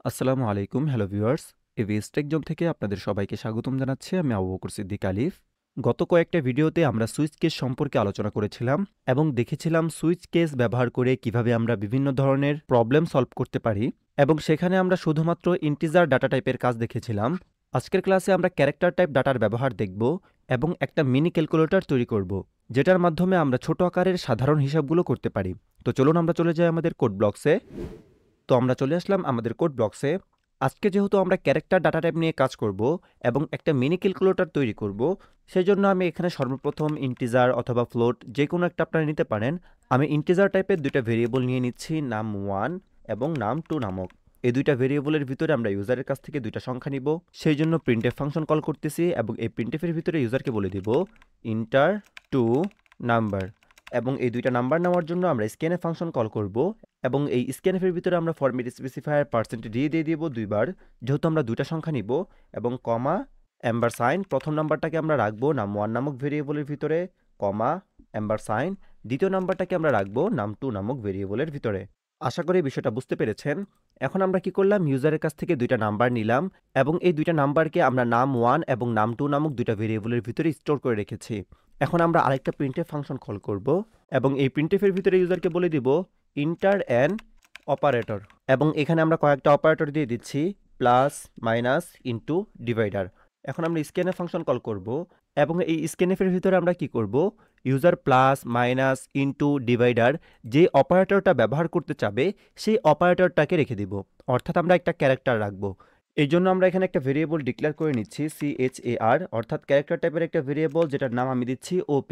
আসসালামু আলাইকুম, hello viewers. AVS tech zone থেকে আপনাদের সবাইকে স্বাগতম জানাচ্ছি। আমি আবু বকর সিদ্দিক আলিফ। গত কয়েকটা ভিডিওতে আমরা সুইচ কেস সম্পর্কে আলোচনা করেছিলাম এবং দেখেছিলাম সুইচ কেস ব্যবহার করে কিভাবে আমরা বিভিন্ন ধরনের প্রবলেম সলভ করতে পারি, এবং সেখানে আমরা শুধুমাত্র ইন্টিজার ডাটা টাইপের কাজ দেখেছিলাম। আজকের ক্লাসে আমরা ক্যারেক্টার টাইপ ডাটার ব্যবহার দেখব এবং একটা মিনি ক্যালকুলেটর তৈরি করব, যেটার মাধ্যমে আমরা ছোট আকারের সাধারণ হিসাবগুলো করতে পারি। তো চলুন আমরা চলে যাই আমাদের কোড ব্লকসে। তো আমরা চলে আসলাম আমাদের কোড ব্লকসে। আজকে যেহেতু আমরা ক্যারেক্টার ডাটা টাইপ নিয়ে কাজ করব এবং একটা মিনি ক্যালকুলেটর তৈরি করব, সেই জন্য আমি এখানে সর্বপ্রথম ইন্টিজার অথবা ফ্লোট যে কোনো একটা আপনারা নিতে পারেন। আমি ইন্টিজার টাইপের দুইটা ভেরিয়েবল নিয়ে নিচ্ছি, নাম 1 এবং নাম 2 নামক। এই দুইটা ভেরিয়েবলের ভিতরে আমরা ইউজারের কাছ থেকে দুইটা সংখ্যা নিব, সেই জন্য প্রিন্টএফ ফাংশন কল করতেছি এবং এই প্রিন্টএফের ভিতরে ইউজারকে বলে দিব ইন্টার 2 নাম্বার, এবং এই দুইটা নাম্বার নেওয়ার জন্য আমরা স্ক্যানএফ ফাংশন কল করব এবং এই স্ক্যানএফের ভিতরে আমরা ফরম্যাট স্পেসিফায়ার % দিয়ে দিব দুইবার, যেহেতু আমরা দুইটা সংখ্যা নিব, এবং কমা এম্বার সাইন প্রথম নাম্বারটাকে আমরা রাখবো নাম 1 নামক ভেরিয়েবলের ভিতরে, কমা এম্বার সাইন দ্বিতীয় নাম্বারটাকে আমরা রাখবো নাম 2 নামক ভেরিয়েবলের ভিতরে। আশা করি বিষয়টা বুঝতে পেরেছেন। এখন আমরা কি করলাম, ইউজারের কাছ থেকে দুইটা নাম্বার নিলাম এবং এই দুইটা নাম্বারকে আমরা নাম 1 এবং নাম 2 নামক দুইটা ভেরিয়েবলের ভিতরে স্টোর করে রেখেছি। এখন আমরা আরেকটা প্রিন্টএফ ফাংশন কল করব এবং এই প্রিন্টএফের ভিতরে ইউজারকে বলে দিব ইন্টার অ্যান অপারেটর, এবং এখানে আমরা কয়েকটা অপারেটর দিয়ে দিচ্ছি, প্লাস, মাইনাস, ইনটু, ডিভাইডার। এখন আমরা স্ক্যানএফ ফাংশন কল করব এবং এই স্ক্যানএফের ভিতরে আমরা কি করব, user plus, minus, into, divider যে অপারেটরটা ব্যবহার করতে চাবে সেই অপারেটরটাকে রেখে দিব, অর্থাৎ আমরা একটা ক্যারেক্টার রাখবো। এই জন্য আমরা এখানে একটা ভেরিয়েবল ডিক্লেয়ার করে নিচ্ছি CHAR, অর্থাৎ ক্যারেক্টার টাইপের একটা ভেরিয়েবল, যেটার নাম আমি দিচ্ছি OP,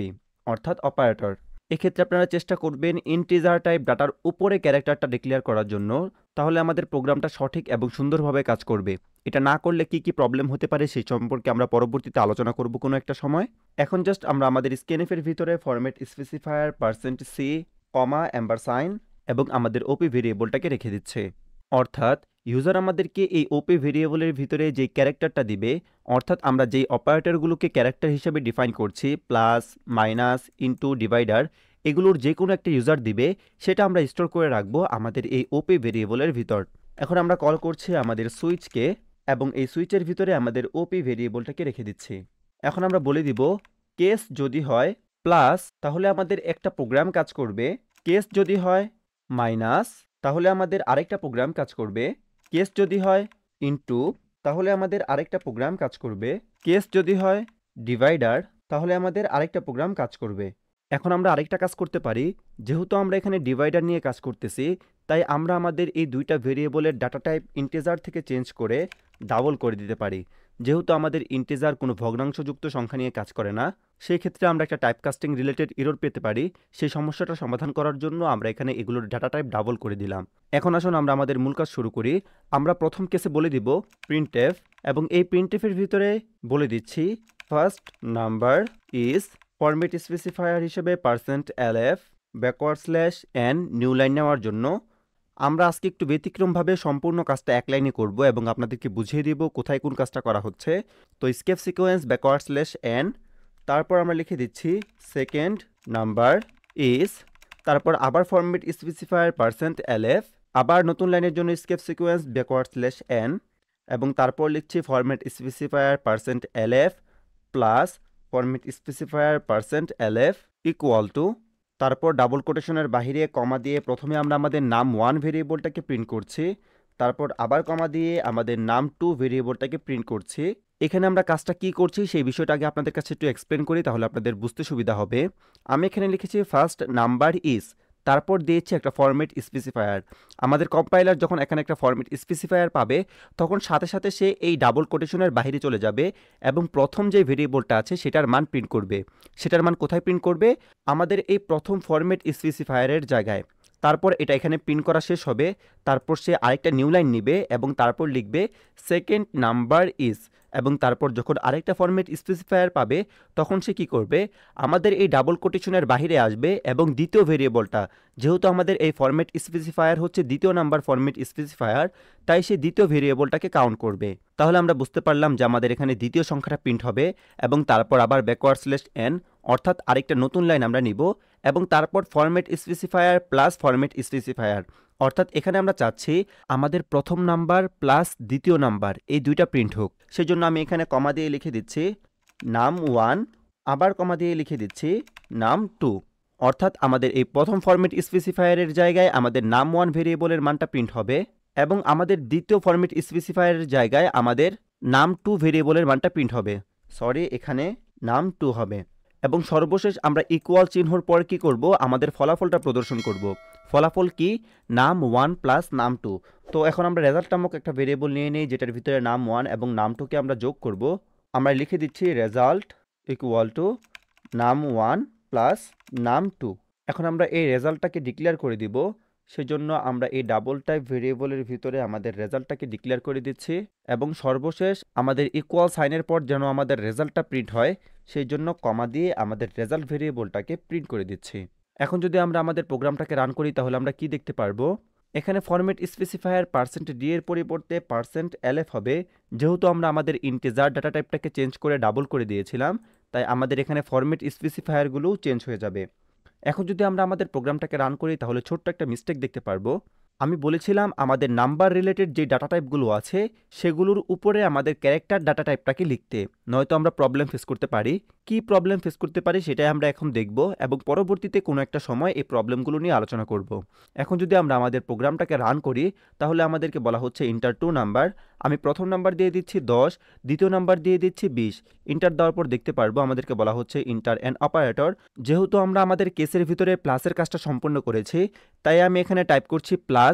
অর্থাৎ অপারেটর। এক্ষেত্রে আপনারা চেষ্টা করবেন ইন্টিজার টাইপ ডাটার উপরে ক্যারেক্টারটা ডিক্লেয়ার করার জন্য, তাহলে আমাদের প্রোগ্রামটা সঠিক এবং সুন্দরভাবে কাজ করবে। এটা না করলে কি কি প্রবলেম হতে পারে সেই সম্পর্কে আমরা পরবর্তীতে আলোচনা করব কোনো একটা সময়। এখন জাস্ট আমরা আমাদের স্ক্যানএফের ভিতরে ফরম্যাট স্পেসিফায়ার %C, কমা এম্বার সাইন এবং আমাদের ওপি ভেরিয়েবলটাকে রেখে দিচ্ছে, অর্থাৎ ইউজার আমাদেরকে এই ওপি ভেরিয়েবলের ভিতরে যে ক্যারেক্টারটা দিবে, অর্থাৎ আমরা যেই অপারেটরগুলোকে ক্যারেক্টার হিসেবে ডিফাইন করছি, প্লাস, মাইনাস, ইনটু, ডিভাইডার, এগুলোর যে কোনো একটা ইউজার দিবে, সেটা আমরা স্টোর করে রাখবো আমাদের এই ওপি ভেরিয়েবলের ভিতর। এখন আমরা কল করছি আমাদের সুইচকে এবং এই সুইচের ভিতরে আমাদের ওপি ভেরিয়েবলটাকে রেখে দিচ্ছি। এখন আমরা বলে দিব কেস যদি হয় প্লাস, তাহলে আমাদের একটা প্রোগ্রাম কাজ করবে, কেস যদি হয় মাইনাস, তাহলে আমাদের আরেকটা প্রোগ্রাম কাজ করবে, কেস যদি হয় ইনটু, তাহলে আমাদের আরেকটা প্রোগ্রাম কাজ করবে, কেস যদি হয় ডিভাইডার, তাহলে আমাদের আরেকটা প্রোগ্রাম কাজ করবে। এখন আমরা আরেকটা কাজ করতে পারি, যেহেতু আমরা এখানে ডিভাইডার নিয়ে কাজ করতেছি, তাই আমরা আমাদের এই দুইটা ভেরিয়েবলের ডাটা টাইপ ইন্টিজার থেকে চেঞ্জ করে ডাবল করে দিতে পারি। যেহেতু আমাদের ইন্টিজার কোনো ভগ্নাংশযুক্ত সংখ্যা নিয়ে কাজ করে না, সেই ক্ষেত্রে আমরা একটা টাইপ কাস্টিং রিলেটেড এরর পেতে পারি। সেই সমস্যাটা সমাধান করার জন্য আমরা এখানে এগুলোর ডাটা টাইপ ডাবল করে দিলাম। এখন আসুন আমরা আমাদের মূল কাজ শুরু করি। আমরা প্রথম কেসে বলে দিব প্রিন্টএফ, এবং এই প্রিন্টএফের ভিতরে বলে দিচ্ছি first number is format specifier হিসেবে %LF \n নিউ লাইন নেওয়ার জন্য। আমরা আজকে একটু ব্যতিক্রমভাবে সম্পূর্ণ কাজটা এক লাইনে করব এবং আপনাদেরকে বুঝিয়ে দিব কোথায় কোন কাজটা করা হচ্ছে। তো স্কেপ সিকোয়েন্স \n, তারপর আমরা লিখে দিচ্ছি সেকেন্ড নাম্বার ইজ, তারপর আবার ফরম্যাট স্পেসিফায়ার %LF, আবার নতুন লাইনের জন্য স্কেপ সিকোয়েন্স \n, এবং তারপর লিখছি format specifier %LF plus format specifier %LF equal to, তারপর ডাবল কোটেশনের বাহিরে কমা দিয়ে প্রথমে আমরা আমাদের নাম 1 ভেরিয়েবলটাকে প্রিন্ট করছি, তারপর আবার কমা দিয়ে আমাদের নাম 2 ভেরিয়েবলটাকে প্রিন্ট করছি। এখানে আমরা কাজটা কি করছি সেই বিষয়টা আগে আপনাদের কাছে একটু এক্সপ্লেন করি, তাহলে আপনাদের বুঝতে সুবিধা হবে। আমি এখানে লিখেছি ফার্স্ট নাম্বার ইজ, তারপর দিয়েছি একটা ফরম্যাট স্পেসিফায়ার। আমাদের কম্পাইলার যখন এখানে একটা ফরম্যাট স্পেসিফায়ার পাবে, তখন সাথে সাথে সে এই ডাবল কোটেশনের বাইরে চলে যাবে এবং প্রথম যে ভেরিয়েবলটা আছে সেটার মান প্রিন্ট করবে। সেটার মান কোথায় প্রিন্ট করবে? আমাদের এই প্রথম ফরম্যাট স্পেসিফায়ারের জায়গায়। তারপর এটা এখানে প্রিন্ট করা শেষ হবে, তারপর সে আরেকটা নিউ লাইন নিবে এবং তারপর লিখবে সেকেন্ড নাম্বার ইজ, এবং তারপর যখন আরেকটা ফরম্যাট স্পেসিফায়ার পাবে তখন সে কি করবে, আমাদের এই ডাবল কোটেশনের বাইরে আসবে এবং দ্বিতীয় ভেরিয়েবলটা, যেহেতু আমাদের এই ফরম্যাট স্পেসিফায়ার হচ্ছে দ্বিতীয় নাম্বার ফরম্যাট স্পেসিফায়ার, তাই সে দ্বিতীয় ভেরিয়েবলটাকে কাউন্ট করবে। তাহলে আমরা বুঝতে পারলাম যে আমাদের এখানে দ্বিতীয় সংখ্যাটা প্রিন্ট হবে এবং তারপর আবার \n, অর্থাৎ আরেকটা নতুন লাইন আমরা নিব এবং তারপর format specifier plus format specifier, অর্থাৎ এখানে আমরা চাচ্ছি আমাদের প্রথম নাম্বার প্লাস দ্বিতীয় নাম্বার এই দুইটা প্রিন্ট হোক। সেজন্য আমি এখানে কমা দিয়ে লিখে দিচ্ছি num1, আবার কমা দিয়ে লিখে দিচ্ছি num2। অর্থাৎ আমাদের এই প্রথম ফরম্যাট স্পেসিফায়ারের জায়গায় আমাদের num1 ভেরিয়েবলের মানটা প্রিন্ট হবে এবং আমাদের দ্বিতীয় ফরম্যাট স্পেসিফায়ারের জায়গায় আমাদের num2 ভেরিয়েবলের মানটা প্রিন্ট হবে। সরি, এখানে num2 হবে। এবং সর্বশেষ আমরা ইকুয়াল চিহ্নর পর কি করব, আমাদের ফলাফলটা প্রদর্শন করব। ফলাফল কি, num1 প্লাস num2। তো এখন আমরা রেজাল্ট নামক একটা ভেরিয়েবল নিয়ে নিই যেটার ভিতরে num1 এবং num2কে আমরা যোগ করব। আমরা লিখে দিচ্ছি result equal to num1 plus num2। এখন আমরা এই রেজাল্টটাকে ডিক্লেয়ার করে দিব। সেজন্য আমরা এই ডাবল টাইপ ভেরিয়েবলের ভিতরে আমাদের রেজাল্টটাকে ডিক্লেয়ার করে দিচ্ছি এবং সর্বশেষ আমাদের ইকুয়াল সাইনের পর যেন আমাদের রেজাল্টটা প্রিন্ট হয় সেই জন্য কমা দিয়ে আমাদের রেজাল্ট ভেরিয়েবলটাকে প্রিন্ট করে দিচ্ছি। এখন যদি আমরা আমাদের প্রোগ্রামটাকে রান করি তাহলে আমরা কি দেখতে পারবো, এখানে ফরম্যাট স্পেসিফায়ার %d এর পরিবর্তে %lf হবে। যেহেতু আমরা আমাদের ইন্টিজার ডাটা টাইপটাকে চেঞ্জ করে ডাবল করে দিয়েছিলাম, তাই আমাদের এখানে ফরম্যাট স্পেসিফায়ারগুলোও চেঞ্জ হয়ে যাবে। এখন যদি আমরা আমাদের প্রোগ্রামটাকে রান করি তাহলে ছোট্ট একটা মিস্টেক দেখতে পারবো। আমি বলেছিলাম আমাদের নাম্বার রিলেটেড যে ডাটা টাইপগুলো আছে সেগুলোর উপরে আমাদের ক্যারেক্টার ডাটা টাইপটাকে লিখতে, নয়তো আমরা প্রবলেম ফেস করতে পারি। কি প্রবলেম ফেস করতে পারি সেটাই আমরা এখন দেখব এবং পরবর্তীতে কোনো একটা সময় এই প্রবলেমগুলো নিয়ে আলোচনা করব। এখন যদি আমরা আমাদের প্রোগ্রামটাকে রান করি তাহলে আমাদেরকে বলা হচ্ছে ইন্টার 2 নাম্বার। আমি প্রথম নাম্বার দিয়ে দিচ্ছি 10, দ্বিতীয় নাম্বার দিয়ে দিচ্ছি 20। ইন্টার দেওয়ার পর দেখতে পারবো আমাদেরকে বলা হচ্ছে ইন্টার অ্যান অপারেটর। যেহেতু আমরা আমাদের কেসের ভিতরে প্লাসের কাজটা সম্পন্ন করেছি, তাই আমি এখানে টাইপ করছি প্লাস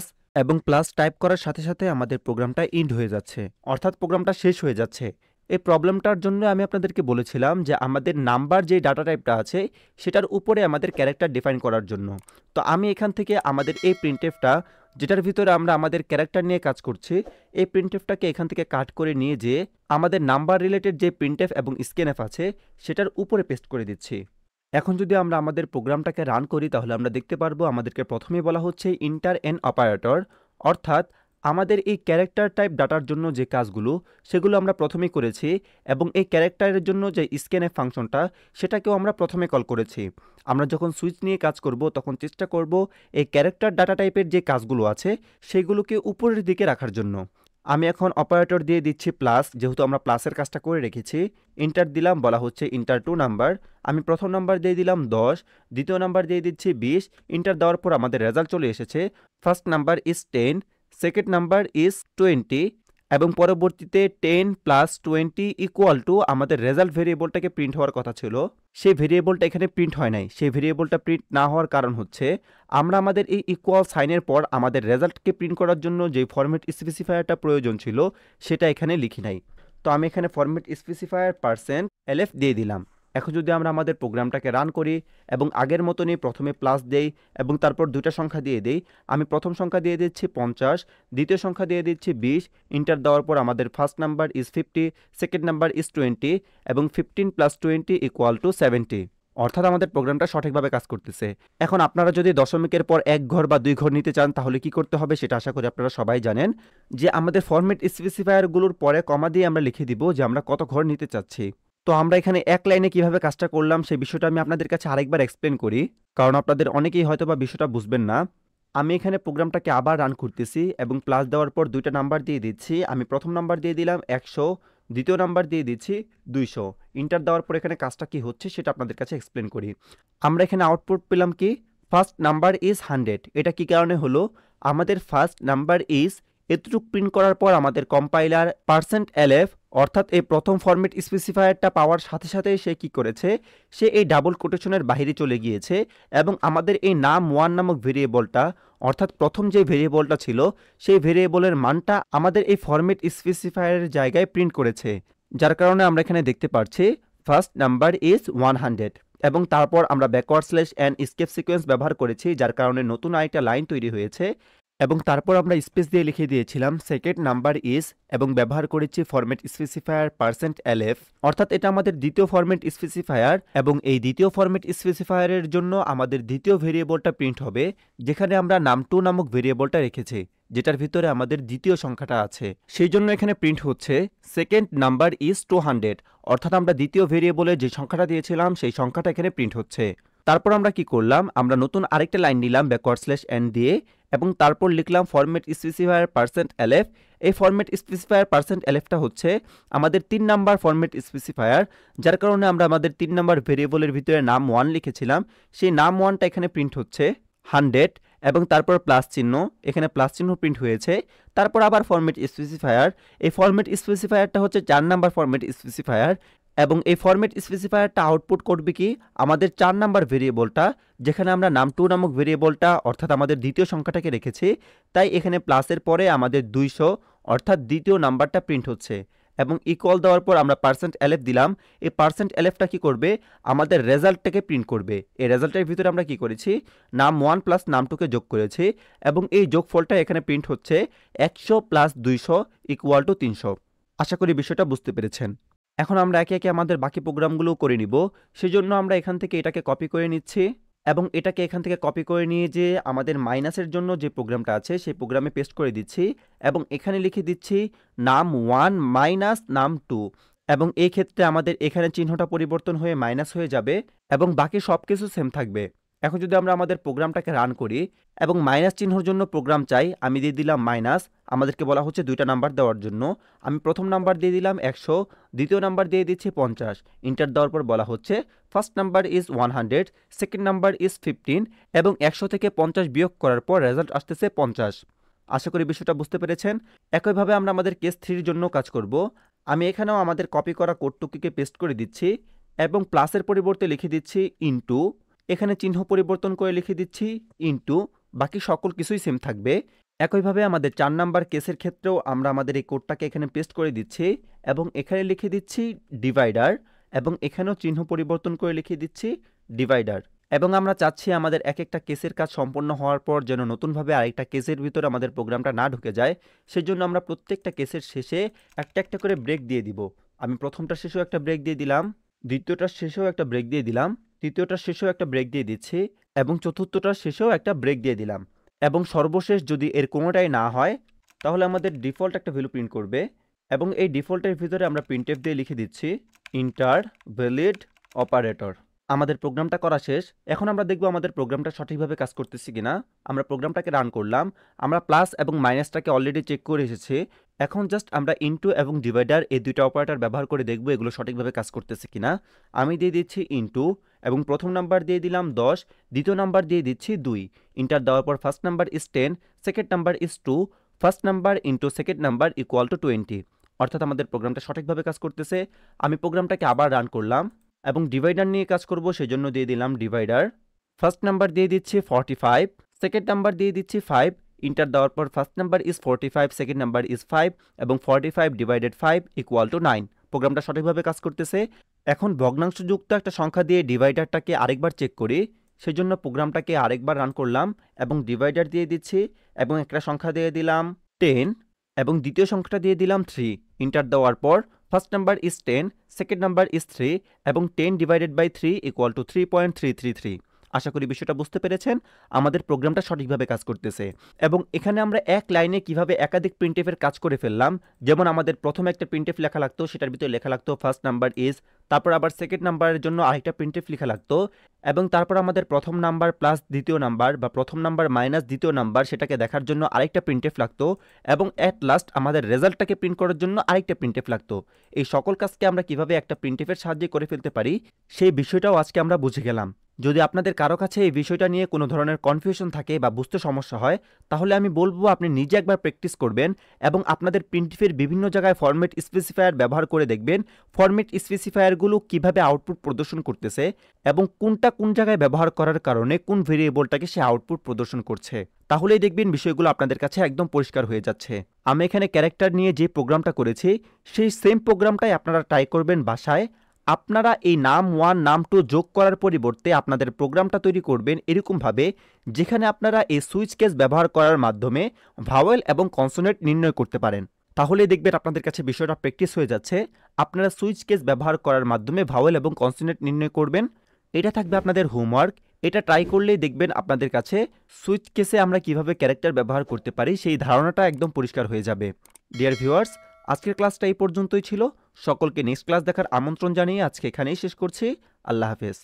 এবং প্লাস টাইপ করার সাথে সাথে আমাদের প্রোগ্রামটা ইন্ড হয়ে যাচ্ছে, অর্থাৎ প্রোগ্রামটা শেষ হয়ে যাচ্ছে। এই প্রবলেমটার জন্য আমি আপনাদেরকে বলেছিলাম যে আমাদের নাম্বার যে ডাটা টাইপটা আছে সেটার উপরে আমাদের ক্যারেক্টার ডিফাইন করার জন্য। তো আমি এখান থেকে আমাদের এই প্রিন্টএফটা যেটার ভিতরে আমরা আমাদের ক্যারেক্টার নিয়ে কাজ করছি, এই প্রিন্টএফটাকে এখান থেকে কাট করে নিয়ে যে আমাদের নাম্বার রিলেটেড যে প্রিন্টএফ এবং স্ক্যানএফ আছে সেটার উপরে পেস্ট করে দিচ্ছি। এখন যদি আমরা আমাদের প্রোগ্রামটাকে রান করি তাহলে আমরা দেখতে পারবো আমাদেরকে প্রথমেই বলা হচ্ছে ইন্টার অ্যান অপারেটর, অর্থাৎ আমাদের এই ক্যারেক্টার টাইপ ডাটার জন্য যে কাজগুলো সেগুলো আমরা প্রথমেই করেছি এবং এই ক্যারেক্টারের জন্য যে স্ক্যানএফ ফাংশনটা সেটাকেও আমরা প্রথমে কল করেছি। আমরা যখন সুইচ নিয়ে কাজ করব তখন চেষ্টা করব এই ক্যারেক্টার ডাটা টাইপের যে কাজগুলো আছে সেগুলোকে উপরের দিকে রাখার জন্য। আমি এখন অপারেটর দিয়ে দিচ্ছি প্লাস, যেহেতু আমরা প্লাসের কাজটা করে রেখেছি। ইন্টার দিলাম, বলা হচ্ছে ইন্টার 2 নাম্বার। আমি প্রথম নাম্বার দিয়ে দিলাম 10, দ্বিতীয় নাম্বার দিয়ে দিচ্ছি 20। ইন্টার দেওয়ার পর আমাদের রেজাল্ট চলে এসেছে। First number is 10, second number is 20 এবং পরবর্তীতে 10 প্লাস 20 ইকুয়াল টু আমাদের রেজাল্ট ভেরিয়েবলটাকে প্রিন্ট হওয়ার কথা ছিল, সেই ভেরিয়েবলটা এখানে প্রিন্ট হয় নাই। সেই ভেরিয়েবলটা প্রিন্ট না হওয়ার কারণ হচ্ছে আমরা আমাদের এই ইকুয়াল সাইনের পর আমাদের রেজাল্টকে প্রিন্ট করার জন্য যে ফরম্যাট স্পেসিফায়ারটা প্রয়োজন ছিল সেটা এখানে লিখি নাই। তো আমি এখানে ফরম্যাট স্পেসিফায়ার %lf দিয়ে দিলাম। এখন যদি আমরা আমাদের প্রোগ্রামটাকে রান করি এবং আগের মতনই প্রথমে প্লাস দেই এবং তারপর দুইটা সংখ্যা দিয়ে দেই। আমি প্রথম সংখ্যা দিয়ে দিচ্ছি 50, দ্বিতীয় সংখ্যা দিয়ে দিচ্ছি 20। ইন্টার দেওয়ার পর আমাদের first number is 50, second number is 20 এবং 15 প্লাস 20 ইকুয়াল টু 70, অর্থাৎ আমাদের প্রোগ্রামটা সঠিকভাবে কাজ করতেছে। এখন আপনারা যদি দশমিকের পর 1 ঘর বা 2 ঘর নিতে চান তাহলে কি করতে হবে সেটা আশা করি আপনারা সবাই জানেন, যে আমাদের ফরম্যাট স্পেসিফায়ারগুলোর পরে কমা দিয়ে আমরা লিখে দিব যে আমরা কত ঘর নিতে চাচ্ছি। তো আমরা এখানে এক লাইনে কিভাবে কাজটা করলাম সেই বিষয়টা আমি আপনাদের কাছে আরেকবার এক্সপ্লেন করি, কারণ আপনাদের অনেকেই হয়তো বা বিষয়টা বুঝবেন না। আমি এখানে প্রোগ্রামটাকে আবার রান করতেছি এবং প্লাস দেওয়ার পর দুইটা নাম্বার দিয়ে দিচ্ছি। আমি প্রথম নাম্বার দিয়ে দিলাম 100, দ্বিতীয় নাম্বার দিয়ে দিচ্ছি 200। ইন্টার দেওয়ার পর এখানে কাজটা কি হচ্ছে সেটা আপনাদের কাছে এক্সপ্লেন করি। আমরা এখানে আউটপুট পেলাম কি, ফার্স্ট নাম্বার ইজ 100। এটা কি কারণে হলো, আমাদের ফার্স্ট নাম্বার ইজ এতটুক প্রিন্ট করার পর আমাদের কম্পাইলার %lf অর্থাৎ এই প্রথম ফরম্যাট স্পেসিফায়ারটা পাওয়ার সাথে সাথে সে কি করেছে, সে এই ডাবল কোটেশনের বাইরে চলে গিয়েছে এবং আমাদের এই num1 নামক ভেরিয়েবলটা অর্থাৎ প্রথম যে ভেরিয়েবলটা ছিল সেই ভেরিয়েবলের মানটা আমাদের এই ফরম্যাট স্পেসিফায়ারের জায়গায় প্রিন্ট করেছে, যার কারণে আমরা এখানে দেখতে পাচ্ছি ফার্স্ট নাম্বার ইজ 100 এবং তারপর আমরা \n এসকেপ সিকোয়েন্স ব্যবহার করেছি, যার কারণে নতুন আরেকটা লাইন তৈরি হয়েছে এবং তারপর আমরা স্পেস দিয়ে লিখে দিয়েছিলাম সেকেন্ড নাম্বার ইজ এবং ব্যবহার করেছি ফরম্যাট স্পেসিফায়ার %lf, অর্থাৎ এটা আমাদের দ্বিতীয় ফরম্যাট স্পেসিফায়ার এবং এই দ্বিতীয় ফরম্যাট স্পেসিফায়ারের জন্য আমাদের দ্বিতীয় ভেরিয়েবলটা প্রিন্ট হবে, যেখানে আমরা num2 নামক ভেরিয়েবলটা রেখেছি, যেটার ভিতরে আমাদের দ্বিতীয় সংখ্যাটা আছে। সেই জন্য এখানে প্রিন্ট হচ্ছে সেকেন্ড নাম্বার ইজ 200, অর্থাৎ আমরা দ্বিতীয় ভেরিয়েবলে যে সংখ্যাটা দিয়েছিলাম সেই সংখ্যাটা এখানে প্রিন্ট হচ্ছে। তারপর আমরা কি করলাম, আমরা নতুন আরেকটা লাইন নিলাম \n দিয়ে এবং তারপর লিখলাম ফরম্যাট স্পেসিফায়ার %lf। এই ফরম্যাট স্পেসিফায়ার %lfটা হচ্ছে আমাদের 3 নাম্বার ফরম্যাট স্পেসিফায়ার, যার কারণে আমরা আমাদের 3 নাম্বার ভেরিয়েবলের ভিতরে নাম 1 লিখেছিলাম, সেই নাম 1টা এখানে প্রিন্ট হচ্ছে 100 এবং তারপর প্লাস চিহ্ন, এখানে প্লাস চিহ্ন প্রিন্ট হয়েছে। তারপর আবার ফরম্যাট স্পেসিফায়ার, এই ফরম্যাট স্পেসিফায়ারটা হচ্ছে 4 নাম্বার ফরম্যাট স্পেসিফায়ার এবং এই ফরম্যাট স্পেসিফায়ারটা আউটপুট করবে কি আমাদের 4 নাম্বার ভেরিয়েবলটা, যেখানে আমরা নাম2 নামক ভেরিয়েবলটা অর্থাৎ আমাদের দ্বিতীয় সংখ্যাটাকে রেখেছি, তাই এখানে প্লাসের পরে আমাদের 200 অর্থাৎ দ্বিতীয় নাম্বারটা প্রিন্ট হচ্ছে এবং ইকুয়াল দেওয়ার পর আমরা %lf দিলাম। এই %lfটা কি করবে আমাদের রেজাল্টটাকে প্রিন্ট করবে। এই রেজাল্টের ভিতরে আমরা কি করেছি নাম 1 প্লাস নাম 2কে যোগ করেছি এবং এই যোগফলটা এখানে প্রিন্ট হচ্ছে 100 প্লাস 200 ইকুয়াল টু 300। আশা করি বিষয়টা বুঝতে পেরেছেন। এখন আমরা একে একে আমাদের বাকি প্রোগ্রামগুলো করে নিব। সেজন্য আমরা এখান থেকে এটাকে কপি করে নিচ্ছি এবং এটাকে এখান থেকে কপি করে নিয়ে যে আমাদের মাইনাসের জন্য যে প্রোগ্রামটা আছে সেই প্রোগ্রামে পেস্ট করে দিচ্ছি এবং এখানে লিখে দিচ্ছি নাম 1 মাইনাস নাম 2 এবং এই ক্ষেত্রে আমাদের এখানে চিহ্নটা পরিবর্তন হয়ে মাইনাস হয়ে যাবে এবং বাকি সব কিছু সেম থাকবে। এখন যদি আমরা আমাদের প্রোগ্রামটাকে রান করি এবং মাইনাস চিহ্নর জন্য প্রোগ্রাম চাই, আমি দিয়ে দিলাম মাইনাস, আমাদেরকে বলা হচ্ছে 2টা নাম্বার দেওয়ার জন্য। আমি প্রথম নাম্বার দিয়ে দিলাম 100, দ্বিতীয় নাম্বার দিয়ে দিচ্ছি 50। ইন্টার দেওয়ার পর বলা হচ্ছে first number is 100, second number is 15 এবং 100 থেকে 50 বিয়োগ করার পর রেজাল্ট আসতেছে 50। আশা করি বিষয়টা বুঝতে পেরেছেন। একইভাবে আমরা আমাদের কেস 3 এর জন্য কাজ করব। আমি এখানেও আমাদের কপি করা কোডটুকিকে পেস্ট করে দিচ্ছি এবং প্লাসের পরিবর্তে লিখে দিচ্ছি ইনটু, এখানে চিহ্ন পরিবর্তন করে লিখে দিচ্ছি ইনটু, বাকি সকল কিছুই সেম থাকবে। একইভাবে আমাদের 4 নাম্বার কেসের ক্ষেত্রেও আমরা আমাদের এই কোডটাকে এখানে পেস্ট করে দিচ্ছি এবং এখানে লিখে দিচ্ছি ডিভাইডার এবং এখানেও চিহ্ন পরিবর্তন করে লিখে দিচ্ছি ডিভাইডার। এবং আমরা চাচ্ছি আমাদের এক একটা কেসের কাজ সম্পন্ন হওয়ার পর যেন নতুনভাবে আরেকটা কেসের ভিতরে আমাদের প্রোগ্রামটা না ঢুকে যায়, সেজন্য আমরা প্রত্যেকটা কেসের শেষে একটা একটা করে ব্রেক দিয়ে দিব। আমি প্রথমটা শেষেও একটা ব্রেক দিয়ে দিলাম, দ্বিতীয়টার শেষেও একটা ব্রেক দিয়ে দিলাম, তৃতীয়টার শেষেও একটা ব্রেক দিয়ে দিচ্ছি এবং চতুর্থটার শেষেও একটা ব্রেক দিয়ে দিলাম এবং সর্বশেষ যদি এর কোনোটাই না হয় তাহলে আমাদের ডিফল্ট একটা ভ্যালু প্রিন্ট করবে এবং এই ডিফল্টের ভিতরে আমরা প্রিন্টএফ দিয়ে লিখে দিচ্ছি ইন্টার ভ্যালিড অপারেটর। আমাদের প্রোগ্রামটা করা শেষ। এখন আমরা দেখব আমাদের প্রোগ্রামটা সঠিকভাবে কাজ করতেছে কিনা। আমরা প্রোগ্রামটাকে রান করলাম, আমরা প্লাস এবং মাইনাসটাকে অলরেডি চেক করে এসেছি। এখন জাস্ট আমরা ইনটু এবং ডিভাইডার এই দুইটা অপারেটর ব্যবহার করে দেখব এগুলো সঠিকভাবে কাজ করতেছে কিনা। আমি দিয়ে দিচ্ছি ইনটু এবং প্রথম নাম্বার দিয়ে দিলাম 10, দ্বিতীয় নাম্বার দিয়ে দিচ্ছি 2। ইন্টার দেওয়ার পর first number is 10, second number is 2, first number into second number equal to 20। অর্থাৎ আমাদের প্রোগ্রামটা সঠিকভাবে কাজ করতেছে। আমি প্রোগ্রামটাকে আবার রান করলাম এবং ডিভাইডার নিয়ে কাজ করব, সেজন্য দিয়ে দিলাম ডিভাইডার। ফার্স্ট নাম্বার দিয়ে দিচ্ছি 45, সেকেন্ড নাম্বার দিয়ে দিচ্ছি 5। ইন্টার দেওয়ার পর first number is 45, second number is 5 এবং 45 ডিভাইডেড 5 ইকুয়াল টু 9। প্রোগ্রামটা সঠিকভাবে কাজ করতেছে। এখন ভগ্নাংশযুক্ত একটা সংখ্যা দিয়ে ডিভাইডারটাকে আরেকবার চেক করি, সেজন্য প্রোগ্রামটাকে আরেকবার রান করলাম এবং ডিভাইডার দিয়ে দিচ্ছি এবং একটা সংখ্যা দিয়ে দিলাম 10 এবং দ্বিতীয় সংখ্যাটা দিয়ে দিলাম 3। ইন্টার দেওয়ার পর first number is 10, second number is 3 এবং 10 ডিভাইডেড বাই 3 ইকুয়াল টু 3.333। আশা করি বিষয়টা বুঝতে পেরেছেন। আমাদের প্রোগ্রামটা সঠিকভাবে কাজ করতেছে এবং এখানে আমরা এক লাইনে কিভাবে একাধিক প্রিন্টএফের কাজ করে ফেললাম। যেমন আমাদের প্রথমে একটা প্রিন্টএফ লেখা লাগতো, সেটার ভিতরে লেখা লাগতো ফার্স্ট নাম্বার ইজ, তারপর আবার সেকেন্ড নাম্বারের জন্য আরেকটা প্রিন্টএফ লেখা লাগতো এবং তারপর আমাদের প্রথম নাম্বার প্লাস দ্বিতীয় নাম্বার বা প্রথম নাম্বার মাইনাস দ্বিতীয় নাম্বার সেটাকে দেখার জন্য আরেকটা প্রিন্টএফ লাগতো এবং অ্যাট লাস্ট আমাদের রেজাল্টটাকে প্রিন্ট করার জন্য আরেকটা প্রিন্টএফ লাগতো। এই সকল কাজকে আমরা কিভাবে একটা প্রিন্টএফের সাহায্যে করে ফেলতে পারি সেই বিষয়টাও আজকে আমরা বুঝে গেলাম। যদি আপনাদের কারো কাছে এই বিষয়টা নিয়ে কোনো ধরনের কনফিউশন থাকে বা বুঝতে সমস্যা হয়, তাহলে আমি বলবো আপনি নিজে একবার প্র্যাকটিস করবেন এবং আপনাদের প্রিন্টএফের বিভিন্ন জায়গায় ফরম্যাট স্পেসিফায়ার ব্যবহার করে দেখবেন ফরম্যাট স্পেসিফায়ারগুলো কিভাবে আউটপুট প্রদর্শন করতেছে এবং কোনটা কোন জায়গায় ব্যবহার করার কারণে কোন ভেরিয়েবলটাকে সে আউটপুট প্রদর্শন করছে। তাহলেই দেখবেন বিষয়গুলো আপনাদের কাছে একদম পরিষ্কার হয়ে যাচ্ছে। আমি এখানে ক্যারেক্টার নিয়ে যে প্রোগ্রামটা করেছি সেই সেম প্রোগ্রামটাই আপনারা ট্রাই করবেন বাসায়। আপনারা এই নাম 1 নাম 2 যোগ করার পরিবর্তে আপনাদের প্রোগ্রামটা তৈরি করবেন এরকমভাবে যেখানে আপনারা এই সুইচ কেস ব্যবহার করার মাধ্যমে ভাওয়েল এবং কনসোনেন্ট নির্ণয় করতে পারেন। তাহলেই দেখবেন আপনাদের কাছে বিষয়টা প্র্যাকটিস হয়ে যাচ্ছে। আপনারা সুইচ কেস ব্যবহার করার মাধ্যমে ভাওয়েল এবং কনসোনেন্ট নির্ণয় করবেন। এটা থাকবে আপনাদের হোমওয়ার্ক। এটা ট্রাই করলেই দেখবেন আপনাদের কাছে সুইচ কেসে আমরা কিভাবে ক্যারেক্টার ব্যবহার করতে পারি সেই ধারণাটা একদম পরিষ্কার হয়ে যাবে। ডিয়ার ভিউয়ার্স, আজকের ক্লাসটা এই পর্যন্তই ছিল। সকলকে নেক্সট ক্লাস দেখার আমন্ত্রণ জানিয়ে আজকে এখানেই শেষ করছি। আল্লাহ হাফেজ।